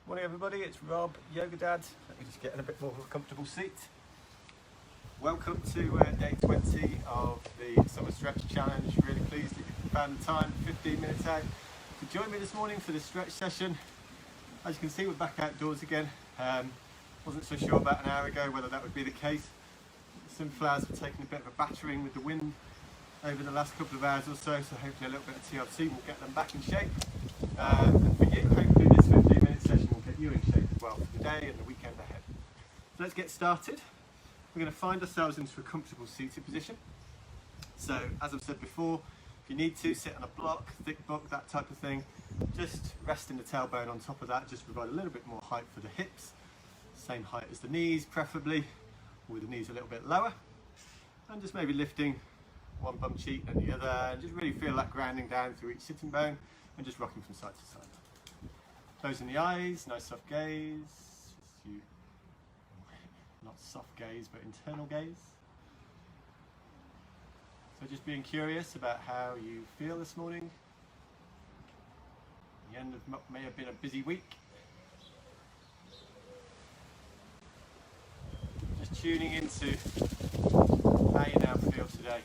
Morning everybody, it's Rob, Yoga Dad. Let me just get in a bit more of a comfortable seat. Welcome to day 20 of the Summer Stretch Challenge. Really pleased that you found the time, 15 minutes out, to join me this morning for this stretch session. As you can see, we're back outdoors again. Wasn't so sure about an hour ago whether that would be the case. Sunflowers have taken a bit of a battering with the wind over the last couple of hours or so hopefully a little bit of TLC will get them back in shape. And for you, hopefully this 15-minute session will get you in shape as well for the day and the weekend ahead. So let's get started. We're going to find ourselves into a comfortable seated position. So as I've said before, if you need to, sit on a block, thick block, that type of thing. Just resting the tailbone on top of that, just provide a little bit more height for the hips. Same height as the knees, preferably, with the knees a little bit lower. And just maybe lifting one bum cheek and the other, and just really feel that grounding down through each sitting bone and just rocking from side to side. Closing the eyes, nice soft gaze. Not soft gaze, but internal gaze. So just being curious about how you feel this morning. The end of what may have been a busy week. Just tuning into how you now feel today.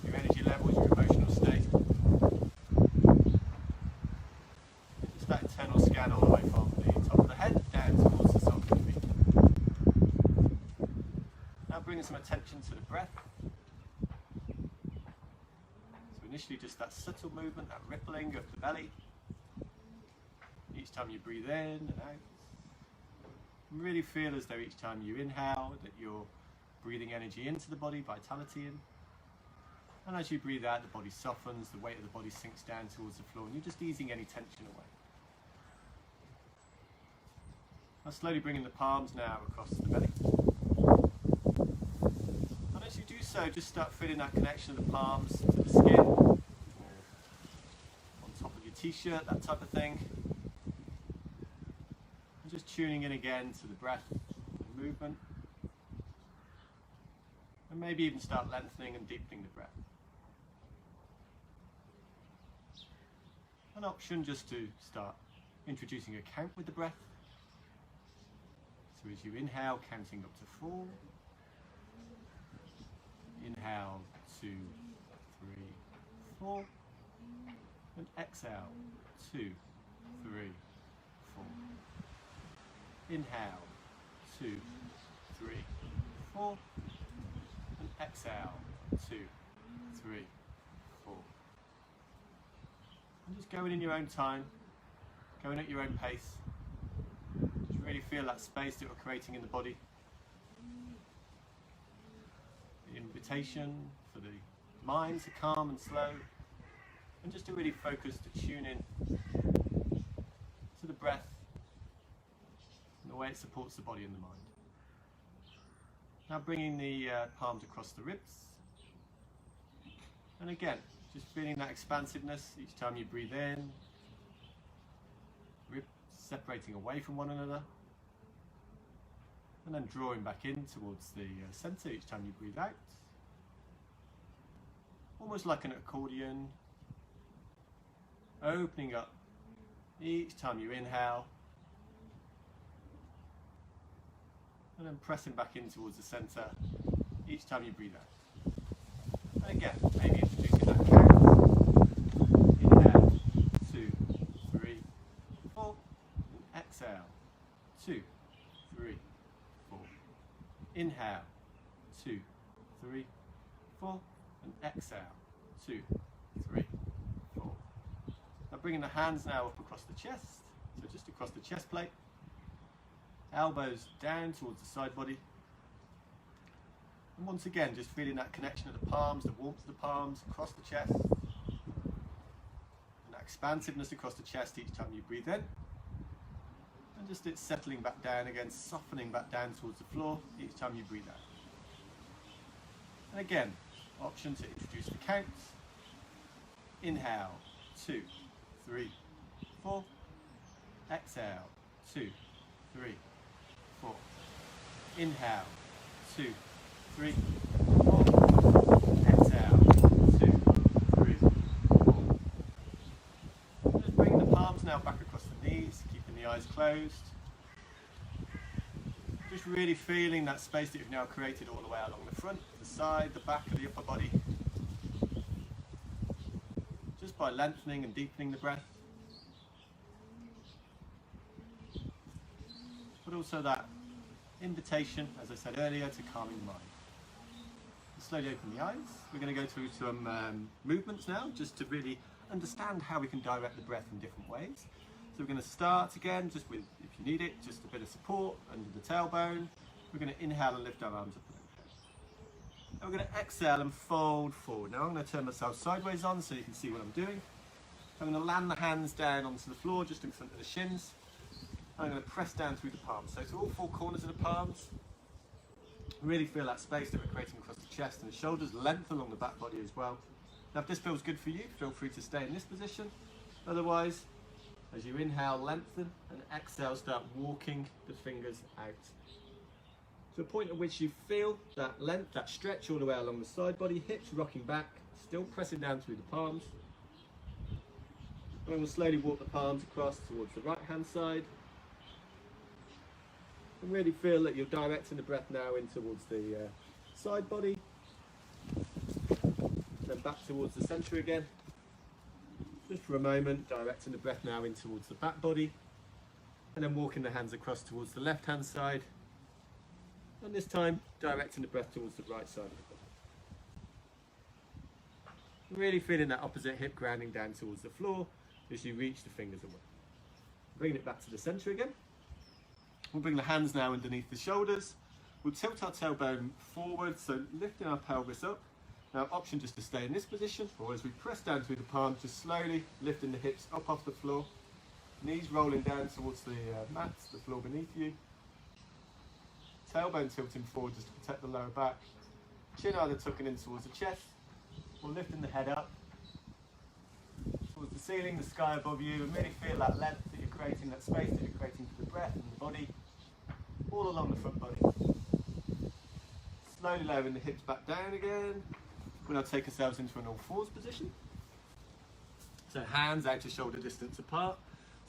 Your energy levels, your emotional state. Just that internal scan all the way from the top of the head down towards the soles of the feet. Now bringing some attention to the breath. So initially just that subtle movement, that rippling of the belly. Each time you breathe in and out. And really feel as though each time you inhale that you're breathing energy into the body, vitality in. And as you breathe out, the body softens, the weight of the body sinks down towards the floor, and you're just easing any tension away. Now slowly bringing the palms now across the belly. And as you do so, just start feeling that connection of the palms to the skin, or on top of your t-shirt, that type of thing. And just tuning in again to the breath, the movement. And maybe even start lengthening and deepening the breath. An option just to start introducing a count with the breath. So as you inhale, counting up to 4. Inhale, 2, 3, 4. And exhale, 2, 3, 4. Inhale, 2, 3, 4. And exhale, 2, 3, 4. And just going in your own time, going at your own pace. Just really feel that space that we're creating in the body. The invitation for the mind to calm and slow, and just to really focus, to tune in to the breath and the way it supports the body and the mind. Now bringing the palms across the ribs. And again, just feeling that expansiveness each time you breathe in. Ribs separating away from one another. And then drawing back in towards the center each time you breathe out. Almost like an accordion. Opening up each time you inhale. And then pressing back in towards the center each time you breathe out. And again, maybe introducing that count. Inhale, 2, 3, 4. And exhale, 2, 3, 4. Inhale, 2, 3, 4. And exhale, 2, 3, 4. Now bringing the hands now up across the chest. So just across the chest plate. Elbows down towards the side body. And once again, just feeling that connection of the palms, the warmth of the palms across the chest. And that expansiveness across the chest each time you breathe in. And just it settling back down again, softening back down towards the floor each time you breathe out. And again, option to introduce the counts. Inhale, 2, 3, 4. Exhale, 2, 3, 4. Inhale, 2, 3, 4. Exhale, 2, 3, 4. Just bringing the palms now back across the knees, keeping the exposed. Just really feeling that space that you've now created all the way along the front, the side, the back of the upper body. Just by lengthening and deepening the breath. But also that invitation, as I said earlier, to calming the mind. Slowly open the eyes. We're going to go through some movements now, just to really understand how we can direct the breath in different ways. So we're going to start again, just with, if you need it, just a bit of support under the tailbone. We're going to inhale and lift our arms up and overhead. And we're going to exhale and fold forward. Now I'm going to turn myself sideways on so you can see what I'm doing. I'm going to land the hands down onto the floor, just in front of the shins. I'm going to press down through the palms. So to all four corners of the palms. Really feel that space that we're creating across the chest and the shoulders, length along the back body as well. Now if this feels good for you, feel free to stay in this position. Otherwise, as you inhale, lengthen, and exhale, start walking the fingers out. To a point at which you feel that length, that stretch all the way along the side body, hips rocking back, still pressing down through the palms. And we'll slowly walk the palms across towards the right hand side. And really feel that you're directing the breath now in towards the side body. Then back towards the centre again. Just for a moment, directing the breath now in towards the back body. And then walking the hands across towards the left hand side. And this time, directing the breath towards the right side of the body. Really feeling that opposite hip grounding down towards the floor as you reach the fingers away. Bringing it back to the centre again. We'll bring the hands now underneath the shoulders. We'll tilt our tailbone forward, so lifting our pelvis up. Now option just to stay in this position, or as we press down through the palms, just slowly lifting the hips up off the floor. Knees rolling down towards the mats, the floor beneath you. Tailbone tilting forward just to protect the lower back. Chin either tucking in towards the chest, or lifting the head up towards the ceiling, the sky above you, and really feel that length that you're creating, that space that you're creating for the breath and the body, all along the front body. Slowly lowering the hips back down again. We'll now take ourselves into an all fours position. So hands out to shoulder distance apart.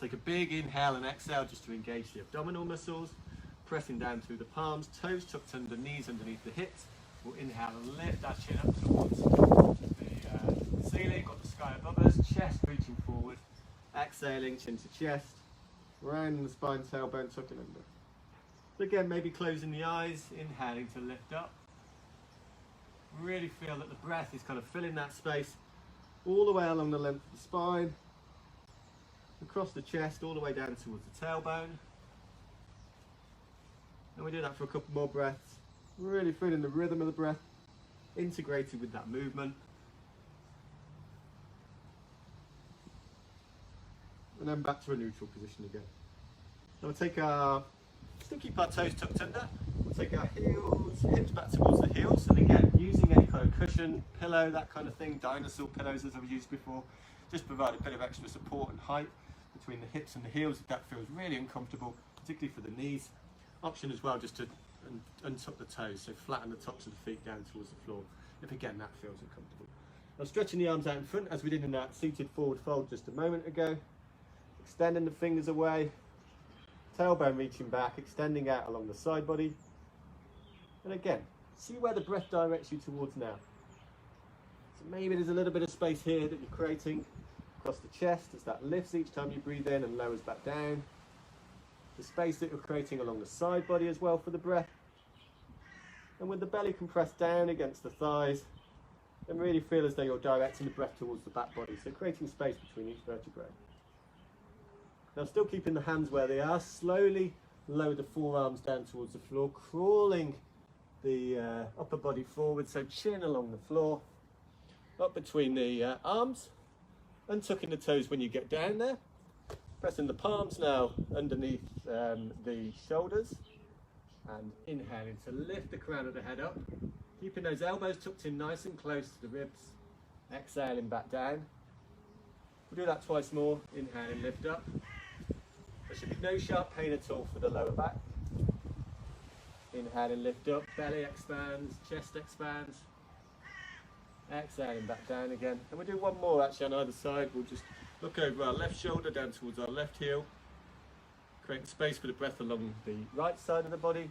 Take a big inhale and exhale just to engage the abdominal muscles. Pressing down through the palms, toes tucked under, knees underneath the hips. We'll inhale and lift our chin up towards the ceiling, got the sky above us, chest reaching forward. Exhaling, chin to chest. Rounding the spine, tailbone tucking under. So again, maybe closing the eyes, inhaling to lift up. Really feel that the breath is kind of filling that space all the way along the length of the spine, across the chest, all the way down towards the tailbone. And we do that for a couple more breaths. Really feeling the rhythm of the breath integrated with that movement. And then back to a neutral position again. Now we'll take our, still keep our toes tucked under. We'll take our heels, hips back towards the heels. And again, using any kind of cushion, pillow, that kind of thing, dinosaur pillows as I've used before, just provide a bit of extra support and height between the hips and the heels if that feels really uncomfortable, particularly for the knees. Option as well just to untuck the toes, so flatten the tops of the feet down towards the floor, if again that feels uncomfortable. Now stretching the arms out in front as we did in that seated forward fold just a moment ago. Extending the fingers away, tailbone reaching back, extending out along the side body. And again, see where the breath directs you towards now. So maybe there's a little bit of space here that you're creating across the chest as that lifts each time you breathe in and lowers back down. The space that you're creating along the side body as well for the breath. And with the belly compressed down against the thighs, and really feel as though you're directing the breath towards the back body, so creating space between each vertebrae. Now still keeping the hands where they are, slowly lower the forearms down towards the floor, crawling the upper body forward, so chin along the floor, up between the arms, and tucking the toes when you get down there. Pressing the palms now underneath the shoulders, and inhaling to lift the crown of the head up, keeping those elbows tucked in nice and close to the ribs, exhaling back down. We'll do that twice more, inhaling, lift up. There should be no sharp pain at all for the lower back. Inhaling, lift up, belly expands, chest expands. Exhaling back down again. And we'll do one more actually on either side. We'll just look over our left shoulder down towards our left heel. creating space for the breath along the right side of the body.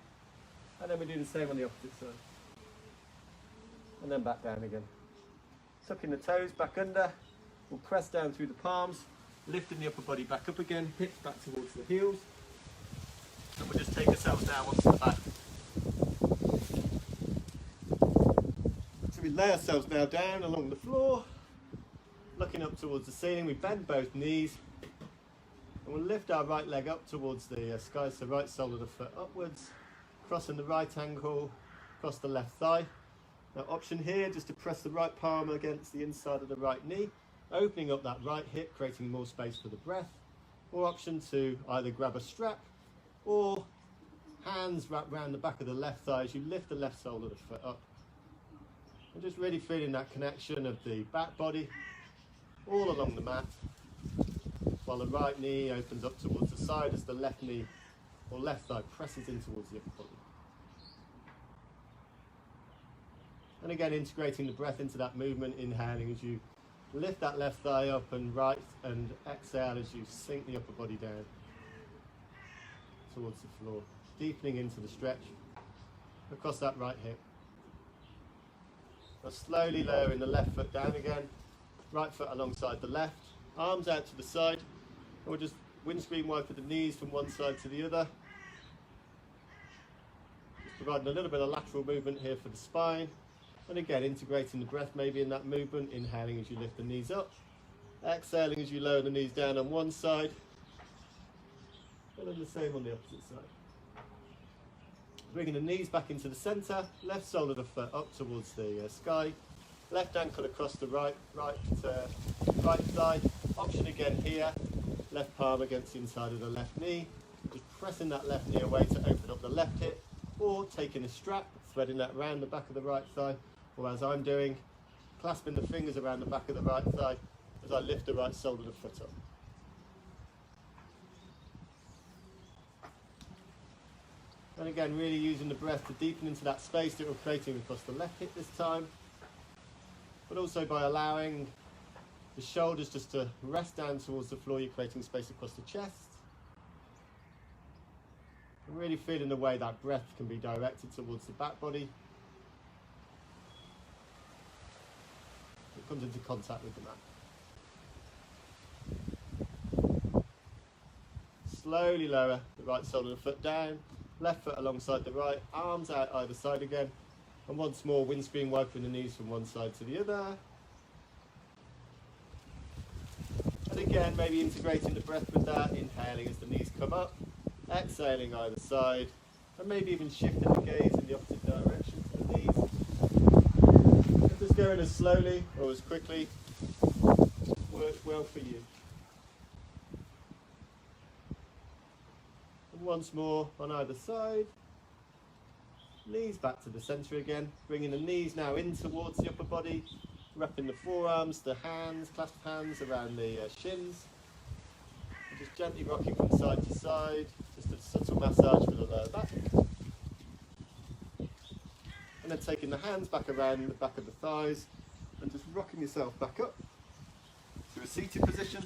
And then we do the same on the opposite side. And then back down again. Tucking the toes back under. We'll press down through the palms, lifting the upper body back up again, hips back towards the heels. And we'll just take ourselves down onto the back. So we lay ourselves now down along the floor, looking up towards the ceiling. We bend both knees. And we'll lift our right leg up towards the sky, so right sole of the foot upwards, crossing the right ankle, across the left thigh. Now option here, just to press the right palm against the inside of the right knee, opening up that right hip, creating more space for the breath. Or option two, either grab a strap or hands wrap around the back of the left thigh as you lift the left sole of the foot up. And just really feeling that connection of the back body all along the mat, while the right knee opens up towards the side as the left knee or left thigh presses in towards the upper body. And again, integrating the breath into that movement, inhaling as you lift that left thigh up and right, and exhale as you sink the upper body down towards the floor, deepening into the stretch across that right hip. Now slowly lowering the left foot down again, right foot alongside the left, arms out to the side, and we'll just windscreen wiper the knees from one side to the other. Just providing a little bit of lateral movement here for the spine. And again, integrating the breath maybe in that movement, inhaling as you lift the knees up, exhaling as you lower the knees down on one side, and then the same on the opposite side. Bringing the knees back into the centre, left sole of the foot up towards the sky, left ankle across the right thigh. Option again here, left palm against the inside of the left knee, just pressing that left knee away to open up the left hip, or taking a strap, threading that around the back of the right thigh, or as I'm doing, clasping the fingers around the back of the right thigh as I lift the right sole of the foot up. And again, really using the breath to deepen into that space that we're creating across the left hip this time, but also by allowing the shoulders just to rest down towards the floor, you're creating space across the chest. And really feeling the way that breath can be directed towards the back body. It comes into contact with the mat. Slowly lower the right sole of the foot down, left foot alongside the right, arms out either side again, and once more windscreen wiping the knees from one side to the other. And again, maybe integrating the breath with that, inhaling as the knees come up, exhaling either side, and maybe even shifting the gaze in the opposite direction to the knees. And just going as slowly or as quickly works well for you. And once more on either side, knees back to the centre again, bringing the knees now in towards the upper body, wrapping the forearms, the hands, clasped hands around the shins, and just gently rocking from side to side, just a subtle massage for the lower back. And then taking the hands back around the back of the thighs and just rocking yourself back up to a seated position.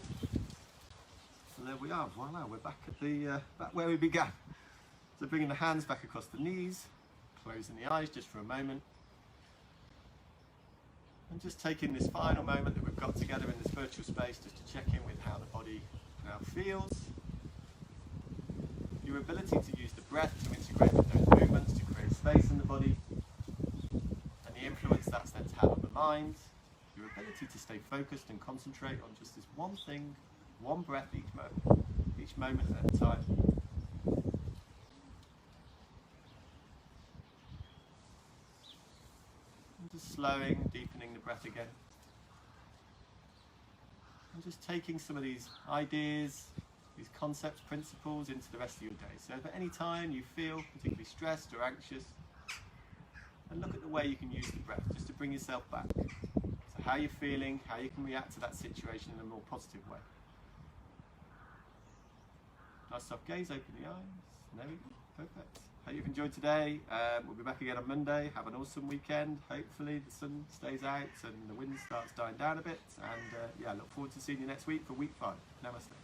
And there we are, voila, we're back at the back where we began. So bringing the hands back across the knees, closing the eyes just for a moment. And just taking this final moment that we've got together in this virtual space just to check in with how the body now feels. Your ability to use the breath to integrate with those movements to create space in the body. And the influence that's then to have on the mind. Your ability to stay focused and concentrate on just this one thing, one breath each moment at a time. Just slowing, deepening the breath again. And just taking some of these ideas, these concepts, principles into the rest of your day. So if at any time you feel particularly stressed or anxious, and look at the way you can use the breath just to bring yourself back. So how you're feeling, how you can react to that situation in a more positive way. Nice soft gaze, open the eyes. There we go, perfect. Hope you've enjoyed today. We'll be back again on Monday. Have an awesome weekend. Hopefully the sun stays out and the wind starts dying down a bit. And yeah, I look forward to seeing you next week for week 5. Namaste.